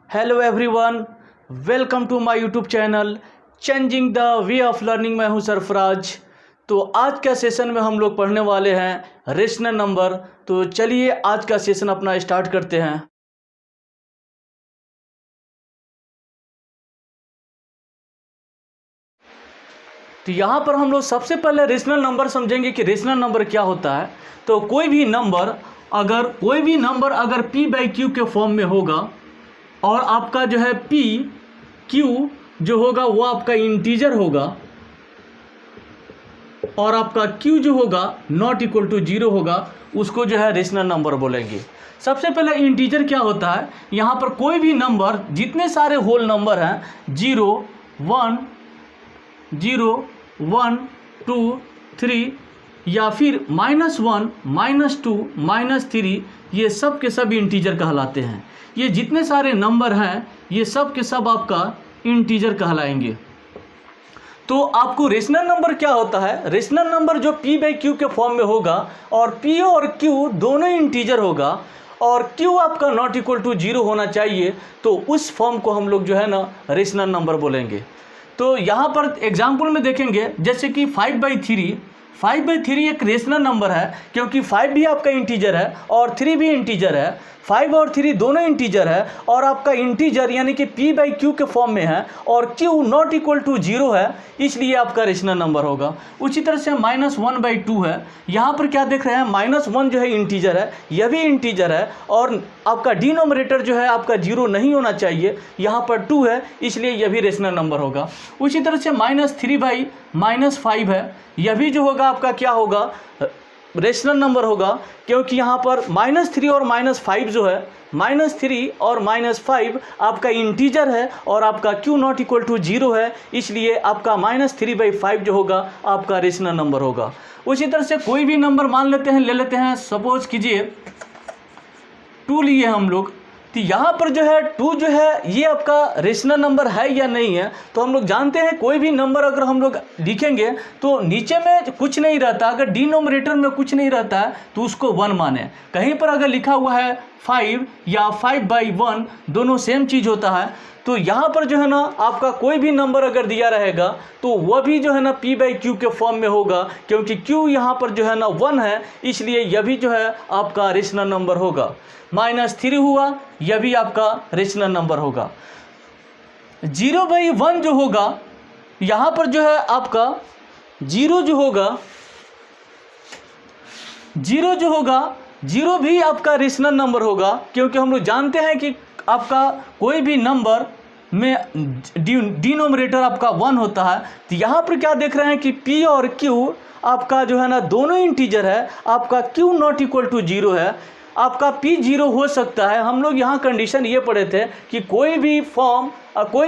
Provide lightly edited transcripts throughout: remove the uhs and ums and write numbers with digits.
Hello everyone, welcome to my YouTube channel changing the way of learning. मैं हूं सरफराज। तो आज का सेशन में हम लोग पढ़ने वाले हैं रेशनल नंबर। तो चलिए आज का सेशन अपना स्टार्ट करते हैं। तो यहाँ पर हम लोग सबसे पहले रेशनल नंबर समझेंगे कि रेशनल नंबर क्या होता है। तो कोई भी नंबर अगर p बाई क्यू के फॉर्म में होगा और आपका जो है p q जो होगा वो आपका इंटीजर होगा और आपका q जो होगा नॉट इक्वल टू 0 होगा, उसको जो है रेशनल नंबर बोलेंगे। सबसे पहले इंटीजर क्या होता है, यहाँ पर कोई भी नंबर जितने सारे होल नंबर हैं 0 1 0 1 2 3 या फिर -1 -2 -3, ये सब के सब इंटीजर कहलाते हैं। ये जितने सारे नंबर हैं ये सब के सब आपका इंटीजर कहलाएंगे। तो आपको रेशनल नंबर क्या होता है, रेशनल नंबर जो p बाई क्यू के फॉर्म में होगा और p और q दोनों इंटीजर होगा और q आपका नॉट इक्वल टू 0 होना चाहिए, तो उस फॉर्म को हम लोग जो है ना रेशनल नंबर बोलेंगे। तो यहाँ पर एग्जाम्पल में देखेंगे जैसे कि 5/3 एक रेशनल नंबर है क्योंकि 5 भी आपका इंटीजर है और 3 भी इंटीजर है। 5 और 3 दोनों इंटीजर है और आपका इंटीजर यानी कि p बाई क्यू के फॉर्म में है और q नॉट इक्वल टू 0 है, इसलिए आपका रेशनल नंबर होगा। उसी तरह से -1/2 है। यहाँ पर क्या देख रहे हैं, -1 जो है इंटीजर है, यह भी इंटीजर है और आपका डिनोमिनेटर जो है आपका 0 नहीं होना चाहिए, यहाँ पर 2 है, इसलिए यह भी रेशनल नंबर होगा। उसी तरह से -3/-5 है, यह भी जो होगा आपका क्या होगा, रेशनल नंबर होगा क्योंकि यहाँ पर -3 और -5 जो है, -3 और -5 आपका इंटीजर है और आपका q नॉट इक्वल टू 0 है, इसलिए आपका -3/5 जो होगा आपका रेशनल नंबर होगा। उसी तरह से कोई भी नंबर मान लेते हैं, ले लेते हैं, सपोज कीजिए 2 लिए हम लोग। तो यहाँ पर जो है 2 जो है ये आपका रेशनल नंबर है या नहीं है, तो हम लोग जानते हैं कोई भी नंबर अगर हम लोग लिखेंगे तो नीचे में कुछ नहीं रहता, अगर डिनोमिनेटर में कुछ नहीं रहता है तो उसको 1 माने। कहीं पर अगर लिखा हुआ है 5 या 5/1 दोनों सेम चीज़ होता है, तो यहाँ पर जो है ना आपका कोई भी नंबर अगर दिया रहेगा तो वह भी जो है ना p बाई क्यू के फॉर्म में होगा क्योंकि q यहाँ पर जो है ना 1 है, इसलिए यह भी जो है आपका रेशनल नंबर होगा। -3 हुआ, यह भी आपका रेशनल नंबर होगा। 0/1 जो होगा यहाँ पर जो है आपका 0 जो होगा 0 भी आपका रेशनल नंबर होगा क्योंकि हम लोग जानते हैं कि आपका कोई भी नंबर में डिनोमिनेटर आपका 1 होता है। तो यहाँ पर क्या देख रहे हैं कि p और q आपका जो है ना दोनों इंटीजर है, आपका q नॉट इक्वल टू 0 है, आपका p 0 हो सकता है। हम लोग यहाँ कंडीशन ये पढ़े थे कि कोई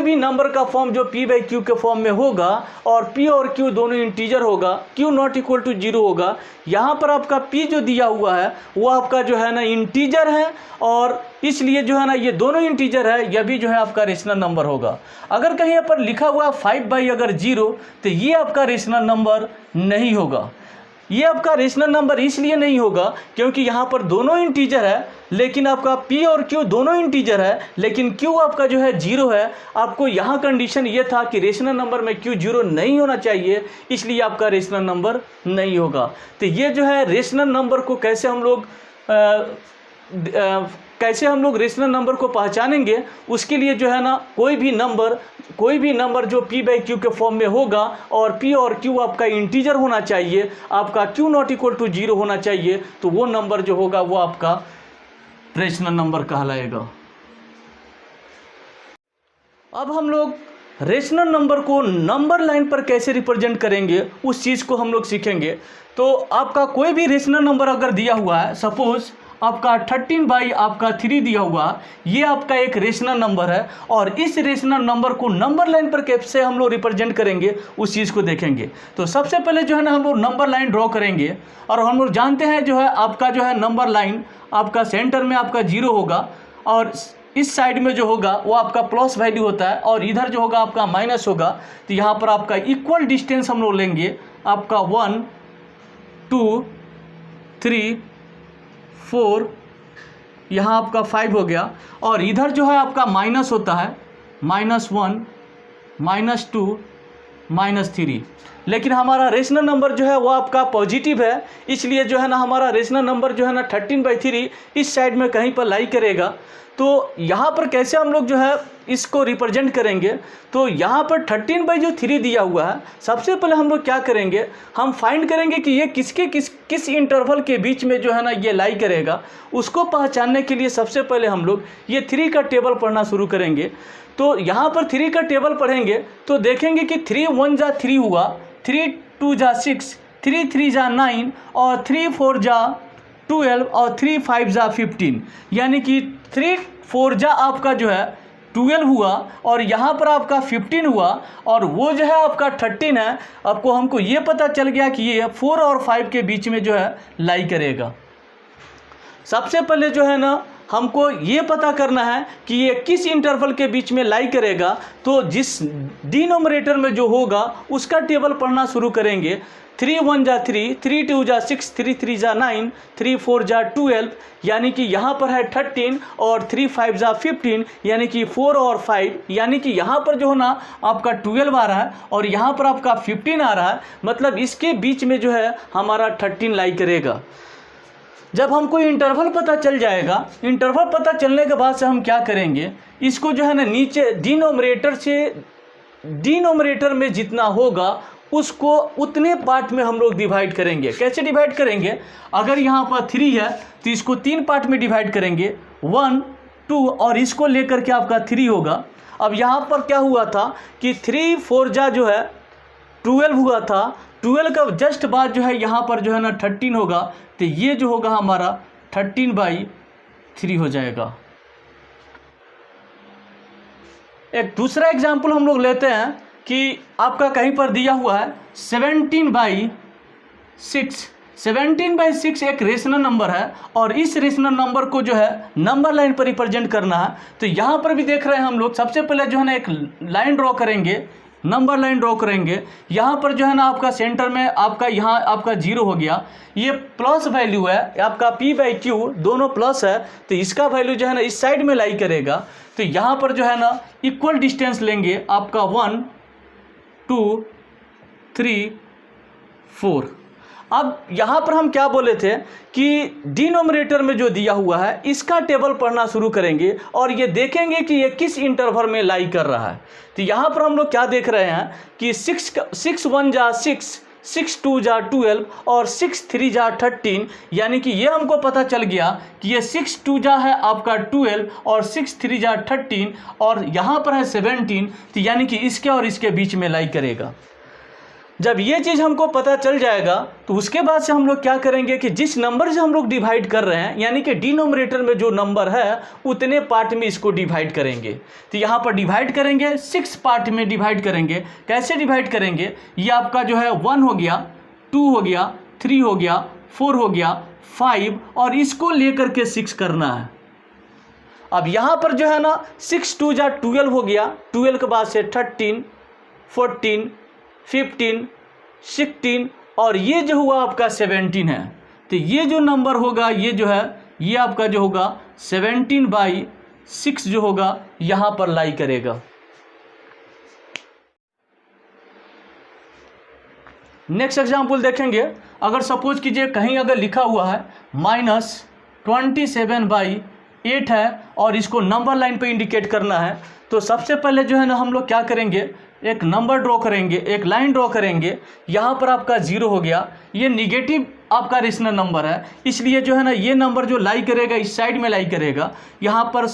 भी नंबर का फॉर्म जो p बाई क्यू के फॉर्म में होगा और p और q दोनों इंटीजर होगा, q नॉट इक्वल टू 0 होगा। यहाँ पर आपका p जो दिया हुआ है वो आपका जो है ना इंटीजर है और इसलिए जो है ना ये दोनों इंटीजर है, यह भी जो है आपका रेशनल नंबर होगा। अगर कहीं पर लिखा हुआ 5/0 तो ये आपका रेशनल नंबर नहीं होगा। ये आपका रेशनल नंबर इसलिए नहीं होगा क्योंकि यहाँ पर दोनों इंटीजर है, लेकिन आपका p और q दोनों इंटीजर है लेकिन q आपका जो है 0 है। आपको यहाँ कंडीशन ये था कि रेशनल नंबर में q 0 नहीं होना चाहिए, इसलिए आपका रेशनल नंबर नहीं होगा। तो ये जो है रेशनल नंबर को कैसे हम लोग रेशनल नंबर को पहचानेंगे, उसके लिए जो है ना कोई भी नंबर जो p बाई क्यू के फॉर्म में होगा और p और q आपका इंटीजर होना चाहिए, आपका q नॉट इक्वल टू 0 होना चाहिए, तो वो नंबर जो होगा वो आपका रेशनल नंबर कहलाएगा। अब हम लोग रेशनल नंबर को नंबर लाइन पर कैसे रिप्रेजेंट करेंगे उस चीज़ को हम लोग सीखेंगे। तो आपका कोई भी रेशनल नंबर अगर दिया हुआ है, सपोज आपका 13/3 दिया हुआ, ये आपका एक रेशनल नंबर है और इस रेशनल नंबर को नंबर लाइन पर कैसे हम लोग रिप्रेजेंट करेंगे उस चीज़ को देखेंगे। तो सबसे पहले जो है ना हम लोग नंबर लाइन ड्रॉ करेंगे और हम लोग जानते हैं जो है आपका जो है नंबर लाइन आपका सेंटर में आपका 0 होगा और इस साइड में जो होगा वो आपका प्लस वैल्यू होता है और इधर जो होगा आपका माइनस होगा। तो यहाँ पर आपका इक्वल डिस्टेंस हम लोग लेंगे, आपका 1 2 3 4 यहाँ आपका 5 हो गया, और इधर जो है आपका माइनस होता है -1 -2 -3, लेकिन हमारा रेशनल नंबर जो है वो आपका पॉजिटिव है, इसलिए जो है ना हमारा रेशनल नंबर जो है ना 13/3 इस साइड में कहीं पर लाई करेगा। तो यहाँ पर कैसे हम लोग जो है इसको रिप्रेजेंट करेंगे, तो यहाँ पर 13/3 दिया हुआ है। सबसे पहले हम लोग क्या करेंगे, हम फाइंड करेंगे कि ये किस इंटरवल के बीच में जो है ना ये लाई करेगा। उसको पहचानने के लिए सबसे पहले हम लोग ये 3 का टेबल पढ़ना शुरू करेंगे। तो यहाँ पर 3 का टेबल पढ़ेंगे तो देखेंगे कि 3 1 जा 3 हुआ, 3 2 जा 6, 3 3 जा 9, और 3 4 जा 12, और 3 5 जा 15, यानी कि 3 4 जा आपका जो है 12 हुआ, और यहाँ पर आपका 15 हुआ, और वो जो है आपका 13 है। आपको हमको ये पता चल गया कि ये 4 और 5 के बीच में जो है लाई करेगा। सबसे पहले जो है ना हमको ये पता करना है कि ये किस इंटरवल के बीच में लाई करेगा। तो जिस डिनोमिनेटर में जो होगा उसका टेबल पढ़ना शुरू करेंगे। 3 1 जा 3, 3 2 जा 6, 3 3 जा 9, 3 4 जा 12, यानी कि यहाँ पर है 13, और 3 5 जा 15, यानी कि 4 और 5, यानी कि यहाँ पर जो है ना आपका 12 आ रहा है, और यहाँ पर आपका 15 आ रहा है, मतलब इसके बीच में जो है हमारा 13 लाई करेगा। जब हमको इंटरवल पता चल जाएगा, इंटरवल पता चलने के बाद से हम क्या करेंगे, इसको जो है ना नीचे डिनोमिनेटर में जितना होगा उसको उतने पार्ट में हम लोग डिवाइड करेंगे। कैसे डिवाइड करेंगे, अगर यहाँ पर 3 है तो इसको 3 पार्ट में डिवाइड करेंगे, 1 2, और इसको लेकर के आपका 3 होगा। अब यहाँ पर क्या हुआ था कि 3 4 जा जो है 12 हुआ था, 12 का जस्ट बाद जो है यहाँ पर जो है ना 13 होगा, तो ये जो होगा हमारा 13/3 हो जाएगा। एक दूसरा एग्जाम्पल हम लोग लेते हैं कि आपका कहीं पर दिया हुआ है 17/6। 17/6 एक रेशनल नंबर है, और इस रेशनल नंबर को जो है नंबर लाइन पर रिप्रेजेंट करना है। तो यहाँ पर भी देख रहे हैं हम लोग, सबसे पहले जो है ना एक लाइन ड्रॉ करेंगे, नंबर लाइन ड्रॉ करेंगे। यहाँ पर जो है ना आपका सेंटर में आपका यहाँ आपका 0 हो गया, ये प्लस वैल्यू है आपका P/Q, दोनों प्लस है, तो इसका वैल्यू जो है ना इस साइड में लाई करेगा। तो यहाँ पर जो है ना इक्वल डिस्टेंस लेंगे आपका 1 2 3 4। अब यहाँ पर हम क्या बोले थे कि डिनोमिनेटर में जो दिया हुआ है इसका टेबल पढ़ना शुरू करेंगे, और ये देखेंगे कि ये किस इंटरवल में लाई कर रहा है। तो यहाँ पर हम लोग क्या देख रहे हैं कि 6 1 जा 6, 6 2 जा 12, और 6 3 जा 13, यानी कि ये हमको पता चल गया कि ये 6 2 जा है आपका 12, और 6 3 जा 13, और यहाँ पर है 17, तो यानी कि इसके और इसके बीच में लाई करेगा। जब ये चीज़ हमको पता चल जाएगा तो उसके बाद से हम लोग क्या करेंगे कि जिस नंबर से हम लोग डिवाइड कर रहे हैं, यानी कि डिनोमिनेटर में जो नंबर है उतने पार्ट में इसको डिवाइड करेंगे। तो यहाँ पर डिवाइड करेंगे, 6 पार्ट में डिवाइड करेंगे। कैसे डिवाइड करेंगे, ये आपका जो है 1 हो गया, 2 हो गया, 3 हो गया, 4 हो गया, 5, और इसको लेकर के 6 करना है। अब यहाँ पर जो है ना 6 2 जा 12 हो गया, 12 के बाद से 13 14 15 16, और ये जो हुआ आपका 17 है। तो ये जो नंबर होगा ये जो है ये आपका जो होगा 17/6 जो होगा यहाँ पर लाई करेगा। नेक्स्ट एग्जाम्पल देखेंगे। अगर सपोज कीजिए कहीं अगर लिखा हुआ है -27/8 है, और इसको नंबर लाइन पे इंडिकेट करना है, तो सबसे पहले जो है ना हम लोग क्या करेंगे, एक नंबर ड्रॉ करेंगे, एक लाइन ड्रॉ करेंगे। यहाँ पर आपका 0 हो गया, ये निगेटिव आपका रेशनल नंबर है, इसलिए जो है ना ये नंबर जो लाई करेगा इस साइड में लाई करेगा। यहाँ पर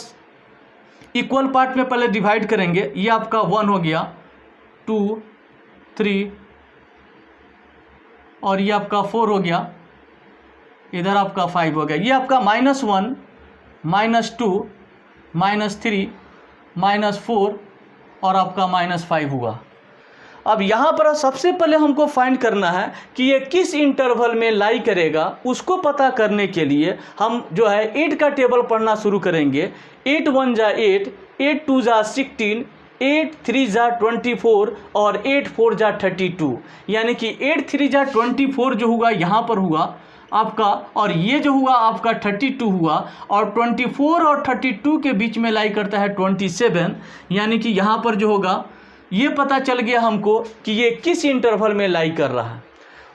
इक्वल पार्ट में पहले डिवाइड करेंगे, ये आपका 1 हो गया, 2 3, और ये आपका 4 हो गया, इधर आपका 5 हो गया। ये आपका -1 -2 -3 -4 और आपका -5 हुआ। अब यहाँ पर सबसे पहले हमको फाइंड करना है कि ये किस इंटरवल में लाई करेगा। उसको पता करने के लिए हम जो है 8 का टेबल पढ़ना शुरू करेंगे। 8 1 जा 8, 8 2 जा 16, 8 3 जा 24 और 8 4 जा 32, यानी कि 8 3 जा 24 जो होगा यहाँ पर हुआ आपका, और ये जो हुआ आपका 32 हुआ, और 24 और 32 के बीच में लाई करता है 27, यानी कि यहाँ पर जो होगा ये पता चल गया हमको कि ये किस इंटरवल में लाई कर रहा है।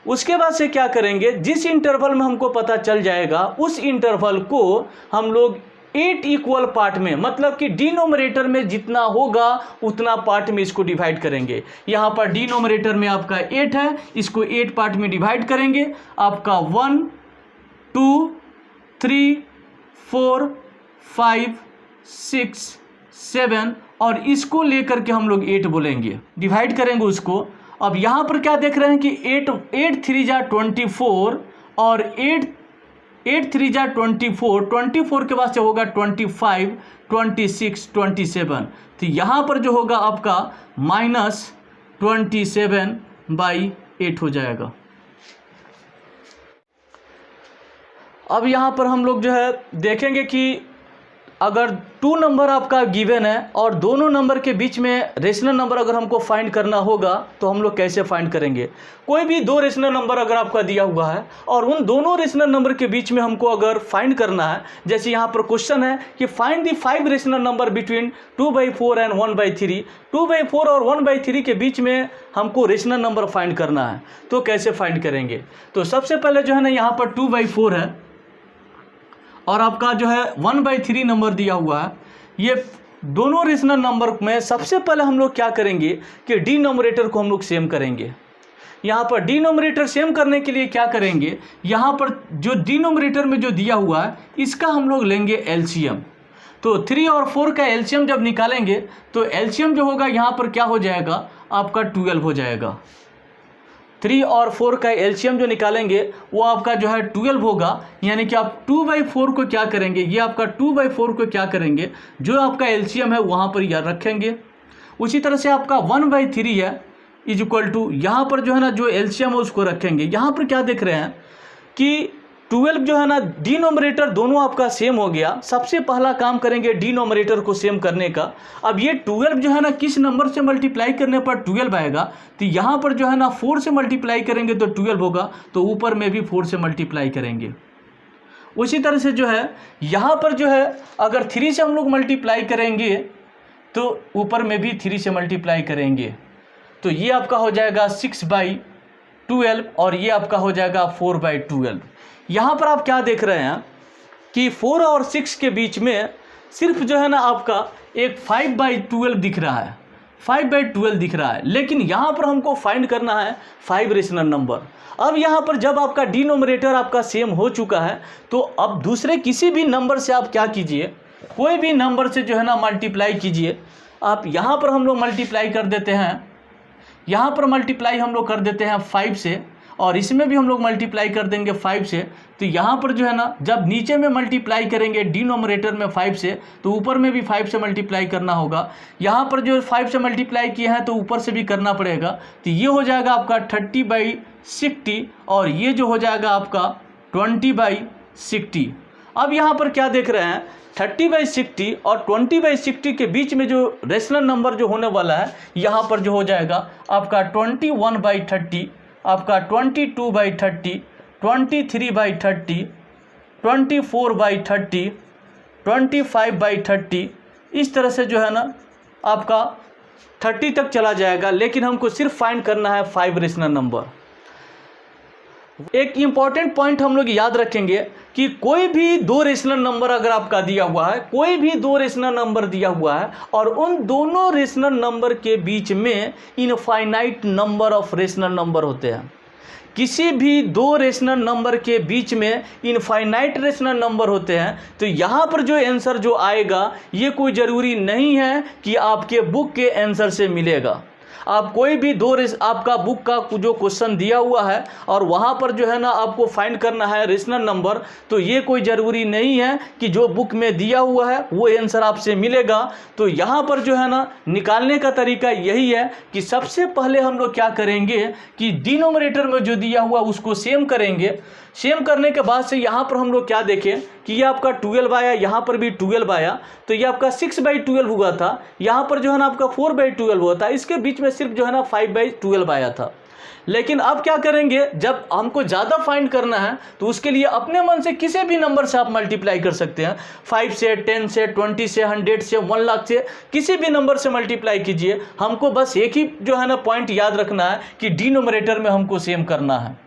उसके बाद से क्या करेंगे, जिस इंटरवल में हमको पता चल जाएगा उस इंटरवल को हम लोग 8 इक्वल पार्ट में, मतलब कि डिनोमिनेटर में जितना होगा उतना पार्ट में इसको डिवाइड करेंगे। यहाँ पर डिनोमिनेटर में आपका 8 है, इसको 8 पार्ट में डिवाइड करेंगे। आपका 1 2 3 4 5 6 7 और इसको लेकर के हम लोग 8 बोलेंगे, डिवाइड करेंगे उसको। अब यहाँ पर क्या देख रहे हैं कि 8 3 जा 24 और 8 3 जा 24 के बाद से होगा 25 26 27, तो यहाँ पर जो होगा आपका -27/8 हो जाएगा। अब यहाँ पर हम लोग जो है देखेंगे कि अगर 2 नंबर आपका गिवन है और दोनों नंबर के बीच में रेशनल नंबर अगर हमको फाइंड करना होगा तो हम लोग कैसे फाइंड करेंगे। कोई भी 2 रेशनल नंबर अगर आपका दिया हुआ है और उन दोनों रेशनल नंबर के बीच में हमको अगर फाइंड करना है, जैसे यहाँ पर क्वेश्चन है कि find the 5 rational number between 2/4 and 1/3, 2/4 और 1/3 के बीच में हमको रेशनल नंबर फाइंड करना है, तो कैसे फाइंड करेंगे। तो सबसे पहले जो है ना यहाँ पर 2/4 है और आपका जो है 1/3 नंबर दिया हुआ है। ये दोनों रेशनल नंबर में सबसे पहले हम लोग क्या करेंगे कि डिनोमिनेटर को हम लोग सेम करेंगे। यहाँ पर डिनोमिनेटर सेम करने के लिए क्या करेंगे, यहाँ पर जो डिनोमिनेटर में जो दिया हुआ है इसका हम लोग लेंगे एलसीएम। तो 3 और 4 का एलसीएम जब निकालेंगे तो एलसीएम जो होगा यहाँ पर क्या हो जाएगा आपका 12 हो जाएगा। 3 और 4 का एलसीएम जो निकालेंगे वो आपका जो है 12 होगा, यानी कि आप 2/4 को क्या करेंगे, ये आपका 2/4 को क्या करेंगे, जो आपका एलसीएम है वहाँ पर याद रखेंगे। उसी तरह से आपका 1/3 है इज इक्वल टू, यहाँ पर जो है ना जो एलसीएम है उसको रखेंगे। यहाँ पर क्या देख रहे हैं कि 12 जो है ना डिनोमिनेटर दोनों आपका सेम हो गया। सबसे पहला काम करेंगे डिनोमिनेटर को सेम करने का। अब ये 12 जो है ना किस नंबर से मल्टीप्लाई करने पर 12 आएगा, तो यहाँ पर जो है ना 4 से मल्टीप्लाई करेंगे तो 12 होगा, तो ऊपर में भी 4 से मल्टीप्लाई करेंगे। उसी तरह से जो है यहाँ पर जो है अगर 3 से हम लोग मल्टीप्लाई करेंगे तो ऊपर में भी 3 से मल्टीप्लाई करेंगे, तो ये आपका हो जाएगा 6/12 और ये आपका हो जाएगा 4/12। यहाँ पर आप क्या देख रहे हैं कि 4 और 6 के बीच में सिर्फ जो है ना आपका एक 5/12 दिख रहा है, 5/12 दिख रहा है, लेकिन यहाँ पर हमको फाइंड करना है 5 रेशनल नंबर। अब यहाँ पर जब आपका डिनोमिनेटर आपका सेम हो चुका है तो अब दूसरे किसी भी नंबर से आप क्या कीजिए, कोई भी नंबर से जो है ना मल्टीप्लाई कीजिए। आप यहाँ पर हम लोग मल्टीप्लाई कर देते हैं, यहाँ पर मल्टीप्लाई हम लोग कर देते हैं 5 से, और इसमें भी हम लोग मल्टीप्लाई कर देंगे 5 से। तो यहाँ पर जो है ना जब नीचे में मल्टीप्लाई करेंगे डिनोमिनेटर में 5 से तो ऊपर में भी 5 से मल्टीप्लाई करना होगा। यहाँ पर जो 5 से मल्टीप्लाई किए हैं तो ऊपर से भी करना पड़ेगा, तो ये हो जाएगा आपका 30/60 और ये जो हो जाएगा आपका 20/60। अब यहाँ पर क्या देख रहे हैं 30/60 और 20/60 के बीच में जो रेशनल नंबर जो होने वाला है यहाँ पर जो हो जाएगा आपका 21/30, आपका 22/30, 23/30, 24/30, 25/30, इस तरह से जो है ना आपका 30 तक चला जाएगा। लेकिन हमको सिर्फ फाइंड करना है 5 रेशनल नंबर। एक इम्पॉर्टेंट पॉइंट हम लोग याद रखेंगे कि कोई भी 2 रेशनल नंबर अगर आपका दिया हुआ है, कोई भी 2 रेशनल नंबर दिया हुआ है और उन दोनों रेशनल नंबर के बीच में infinite number of rational number होते हैं। किसी भी 2 रेशनल नंबर के बीच में इनफाइनाइट रेशनल नंबर होते हैं, तो यहाँ पर जो आंसर जो आएगा ये कोई ज़रूरी नहीं है कि आपके बुक के आंसर से मिलेगा। आप कोई भी आपका बुक का जो क्वेश्चन दिया हुआ है और वहाँ पर जो है ना आपको फाइंड करना है रेशनल नंबर, तो ये कोई ज़रूरी नहीं है कि जो बुक में दिया हुआ है वो आंसर आपसे मिलेगा। तो यहाँ पर जो है ना निकालने का तरीका यही है कि सबसे पहले हम लोग क्या करेंगे कि डिनोमिनेटर में जो दिया हुआ उसको सेम करेंगे। सेम करने के बाद से यहाँ पर हम लोग क्या देखें कि ये आपका 12 आया, यहाँ पर भी 12 आया, तो ये आपका 6/12 हुआ था, यहाँ पर जो है ना आपका 4/12 हुआ था, इसके बीच में सिर्फ जो है ना 5/12 आया था। लेकिन अब क्या करेंगे, जब हमको ज़्यादा फाइंड करना है तो उसके लिए अपने मन से किसी भी नंबर से आप मल्टीप्लाई कर सकते हैं। 5 से, 10 से, 20 से, 100 से, 1 लाख से, किसी भी नंबर से मल्टीप्लाई कीजिए। हमको बस एक ही जो है ना पॉइंट याद रखना है कि डिनोमिनेटर में हमको सेम करना है।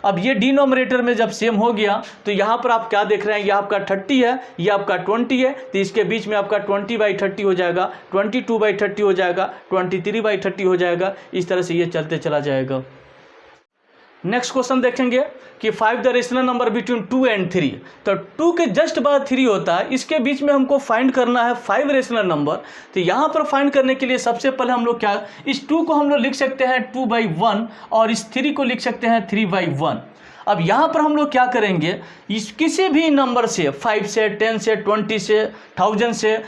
अब ये डिनोमिनेटर में जब सेम हो गया तो यहाँ पर आप क्या देख रहे हैं, ये आपका 30 है, ये आपका 20 है, तो इसके बीच में आपका 20/30 हो जाएगा, 22/30 हो जाएगा, 23/30 हो जाएगा। इस तरह से ये चलते चला जाएगा। नेक्स्ट क्वेश्चन देखेंगे कि 5 the rational number between 2 and 3। तो 2 के जस्ट बाद 3 होता है, इसके बीच में हमको फाइंड करना है 5 रेशनल नंबर। तो यहाँ पर फाइंड करने के लिए सबसे पहले हम लोग क्या, इस 2 को हम लोग लिख सकते हैं 2/1 और इस 3 को लिख सकते हैं 3/1। अब यहाँ पर हम लोग क्या करेंगे, इस किसी भी नंबर से 5 से, 10 से, 20 से, 1000 से,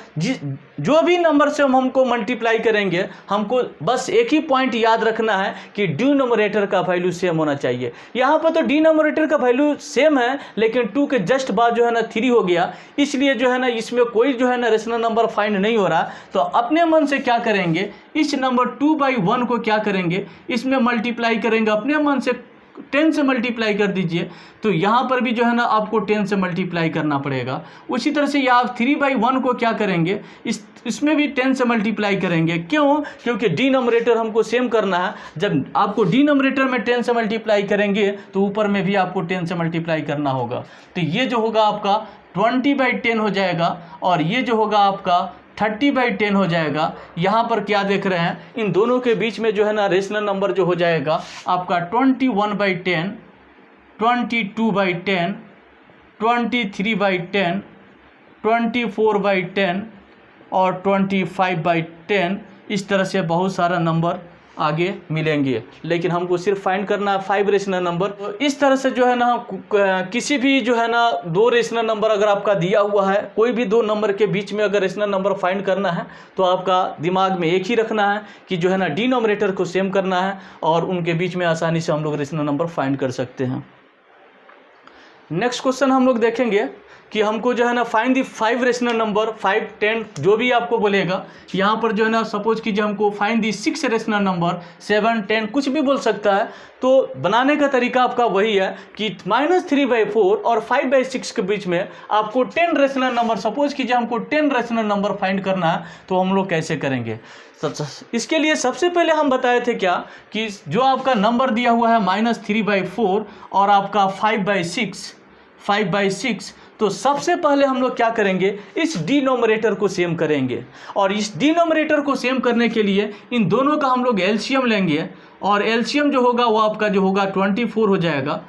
जो भी नंबर से हम हमको मल्टीप्लाई करेंगे, हमको बस एक ही पॉइंट याद रखना है कि डिनोमिनेटर का वैल्यू सेम होना चाहिए। यहाँ पर तो डिनोमिनेटर का वैल्यू सेम है, लेकिन 2 के जस्ट बाद जो है ना 3 हो गया, इसलिए जो है ना इसमें कोई जो है ना रेशनल नंबर फाइंड नहीं हो रहा। तो अपने मन से क्या करेंगे, इस नंबर 2/1 को क्या करेंगे, इसमें मल्टीप्लाई करेंगे, अपने मन से 10 से मल्टीप्लाई कर दीजिए। तो यहाँ पर भी जो है ना आपको 10 से मल्टीप्लाई करना पड़ेगा। उसी तरह से यहाँ 3/1 को क्या करेंगे, इसमें भी 10 से मल्टीप्लाई करेंगे। क्यों? क्योंकि डिनोमिनेटर हमको सेम करना है। जब आपको डिनोमिनेटर में 10 से मल्टीप्लाई करेंगे तो ऊपर में भी आपको 10 से मल्टीप्लाई करना होगा। तो ये जो होगा आपका 20/10 हो जाएगा और ये जो होगा आपका 30/10 हो जाएगा। यहाँ पर क्या देख रहे हैं, इन दोनों के बीच में जो है ना रेशनल नंबर जो हो जाएगा आपका 21/10, 22/10, 23/10, 24/10 और 25/10। इस तरह से बहुत सारा नंबर आगे मिलेंगे, लेकिन हमको सिर्फ फाइंड करना है 5 रेशनल नंबर। तो इस तरह से जो है ना किसी भी जो है ना 2 रेशनल नंबर अगर आपका दिया हुआ है, कोई भी 2 नंबर के बीच में अगर रेशनल नंबर फाइंड करना है तो आपका दिमाग में एक ही रखना है कि जो है ना डिनोमिनेटर को सेम करना है और उनके बीच में आसानी से हम लोग रेशनल नंबर फाइंड कर सकते हैं। नेक्स्ट क्वेश्चन हम लोग देखेंगे कि हमको जो है ना फाइंड दी 5 रेशनल नंबर, 5, 10 जो भी आपको बोलेगा। यहाँ पर जो है ना सपोज कीजिए हमको फाइंड दी 6 रेशनल नंबर, 7, 10 कुछ भी बोल सकता है। तो बनाने का तरीका आपका वही है कि -3/4 और 5/6 के बीच में आपको 10 रेशनल नंबर, सपोज कीजिए हमको 10 रेशनल नंबर फाइंड करना है, तो हम लोग कैसे करेंगे। इसके लिए सबसे पहले हम बताए थे क्या कि जो आपका नंबर दिया हुआ है -3/4 और आपका 5/6, तो सबसे पहले हम लोग क्या करेंगे, इस डिनोमिनेटर को सेम करेंगे। और इस डिनोमिनेटर को सेम करने के लिए इन दोनों का हम लोग एलसीएम लेंगे और एलसीएम जो होगा वो आपका जो होगा 24 हो जाएगा।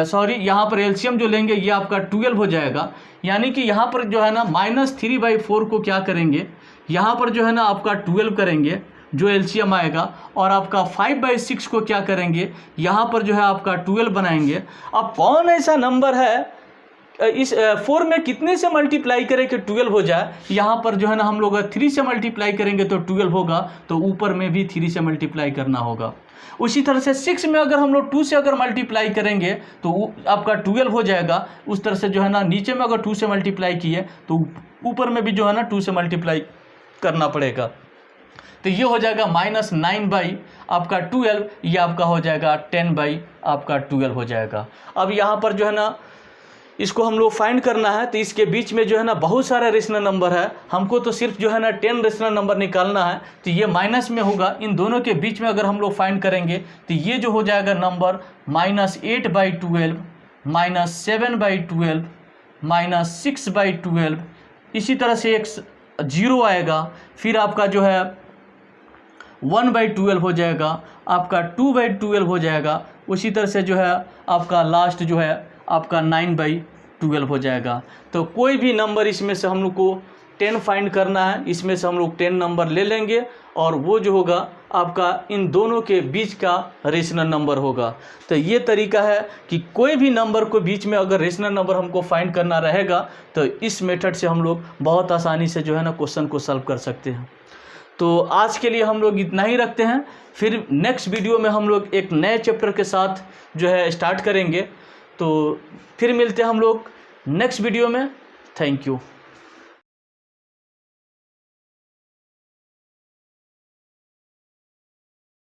सॉरी, यहाँ पर एलसीएम जो लेंगे ये आपका 12 हो जाएगा। यानी कि यहाँ पर जो है ना -3/4 को क्या करेंगे, यहाँ पर जो है ना आपका 12 करेंगे जो एलसीएम आएगा, और आपका 5/6 को क्या करेंगे, यहाँ पर जो है आपका 12 बनाएंगे। अब कौन ऐसा नंबर है इस 4 में कितने से मल्टीप्लाई करें कि 12 हो जाए। यहाँ पर जो है ना हम लोग 3 से मल्टीप्लाई करेंगे तो 12 होगा, तो ऊपर में भी 3 से मल्टीप्लाई करना होगा। उसी तरह से 6 में अगर हम लोग 2 से अगर मल्टीप्लाई करेंगे तो आपका 12 हो जाएगा। उस तरह से जो है ना नीचे में अगर 2 से मल्टीप्लाई किए तो ऊपर में भी जो है ना 2 से मल्टीप्लाई करना पड़ेगा। तो ये हो जाएगा -9/12, ये आपका हो जाएगा 10/12 हो जाएगा। अब यहाँ पर जो है ना इसको हम लोग फाइंड करना है, तो इसके बीच में जो है ना बहुत सारे रेशनल नंबर है, हमको तो सिर्फ जो है ना 10 रेशनल नंबर निकालना है। तो ये माइनस में होगा, इन दोनों के बीच में अगर हम लोग फाइंड करेंगे तो ये जो हो जाएगा नंबर -8/12, -7/12, -6/12। इसी तरह से एक 0 आएगा, फिर आपका जो है 1/12 हो जाएगा, आपका 2/12 हो जाएगा। उसी तरह से जो है आपका लास्ट जो है आपका 9/12 हो जाएगा। तो कोई भी नंबर इसमें से हम लोग को 10 फाइंड करना है, इसमें से हम लोग 10 नंबर ले लेंगे और वो जो होगा आपका इन दोनों के बीच का रेशनल नंबर होगा। तो ये तरीका है कि कोई भी नंबर को बीच में अगर रेशनल नंबर हमको फाइंड करना रहेगा तो इस मेथड से हम लोग बहुत आसानी से जो है ना क्वेश्चन को सॉल्व कर सकते हैं। तो आज के लिए हम लोग इतना ही रखते हैं, फिर नेक्स्ट वीडियो में हम लोग एक नए चैप्टर के साथ जो है स्टार्ट करेंगे। तो फिर मिलते हैं हम लोग नेक्स्ट वीडियो में। Thank you.